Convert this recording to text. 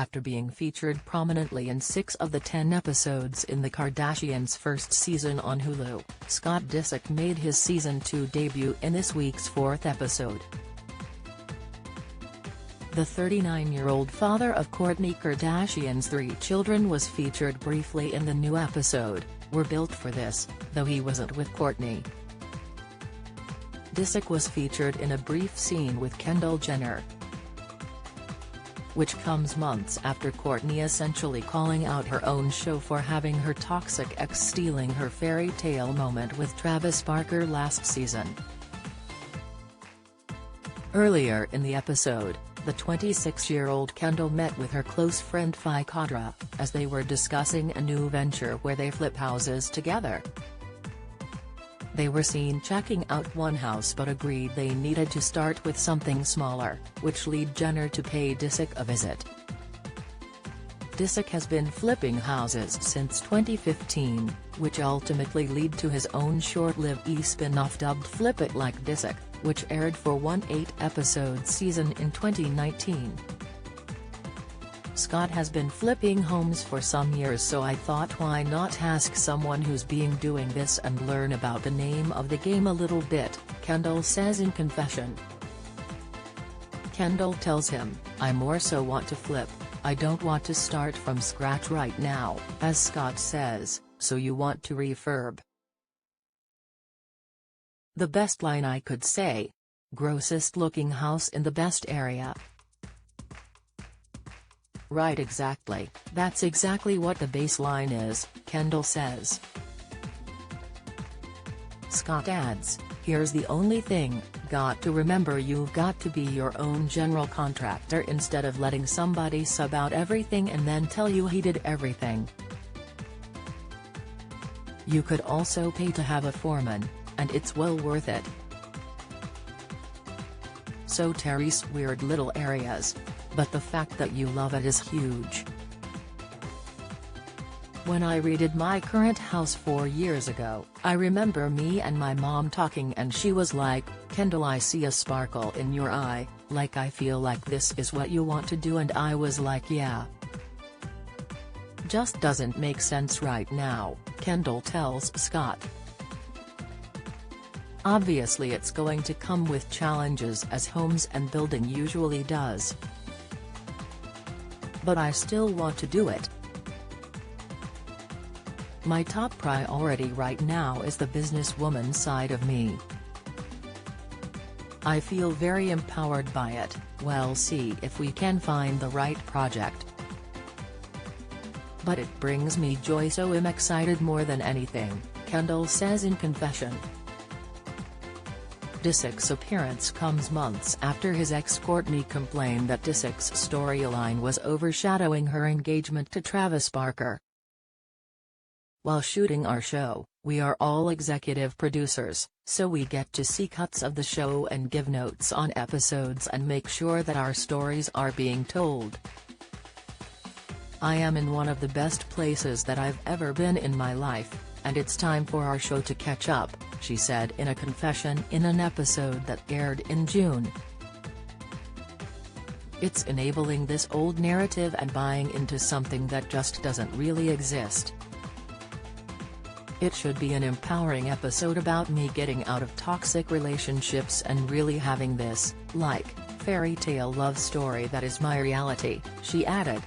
after being featured prominently in 6 of the 10 episodes in the Kardashians' first season on Hulu. Scott Disick made his Season 2 debut in this week's 4th episode. The 39-year-old father of Kourtney Kardashian's 3 children was featured briefly in the new episode. "We're built for this," though he wasn't with Kourtney. Disick was featured in a brief scene with Kendall Jenner, which comes months after Kourtney essentially calling out her own show for having her toxic ex stealing her fairy tale moment with Travis Barker last season. Earlier in the episode, the 26-year-old Kendall met with her close friend Kourtney, as they were discussing a new venture where they flip houses together. They were seen checking out one house but agreed they needed to start with something smaller, which led Jenner to pay Disick a visit. Disick has been flipping houses since 2015, which ultimately led to his own short-lived spin-off dubbed Flip It Like Disick, which aired for one 8-episode season in 2019. "Scott has been flipping homes for some years, so I thought why not ask someone who's been doing this and learn about the name of the game a little bit," Kendall says in confession. Kendall tells him, "I more so want to flip, I don't want to start from scratch right now," as Scott says, "So you want to refurb." "The best line I could say. Grossest looking house in the best area." "Right, exactly, that's exactly what the baseline is," Kendall says. Scott adds, "Here's the only thing, got to remember you've got to be your own general contractor instead of letting somebody sub out everything and then tell you he did everything. You could also pay to have a foreman, and it's well worth it. So Terry's weird little areas. But the fact that you love it is huge. When I redid my current house 4 years ago, I remember me and my mom talking and she was like, 'Kendall, I see a sparkle in your eye, like I feel like this is what you want to do,' and I was like, yeah. Just doesn't make sense right now," Kendall tells Scott. "Obviously it's going to come with challenges, as homes and building usually does. But I still want to do it. My top priority right now is the businesswoman side of me. I feel very empowered by it. We'll see if we can find the right project. But it brings me joy, so I'm excited more than anything," Kendall says in confession. Disick's appearance comes months after his ex Kourtney complained that Disick's storyline was overshadowing her engagement to Travis Barker. "While shooting our show, we are all executive producers, so we get to see cuts of the show and give notes on episodes and make sure that our stories are being told. I am in one of the best places that I've ever been in my life, and it's time for our show to catch up," she said in a confession in an episode that aired in June. "It's enabling this old narrative and buying into something that just doesn't really exist. It should be an empowering episode about me getting out of toxic relationships and really having this, like, fairy tale love story that is my reality," she added.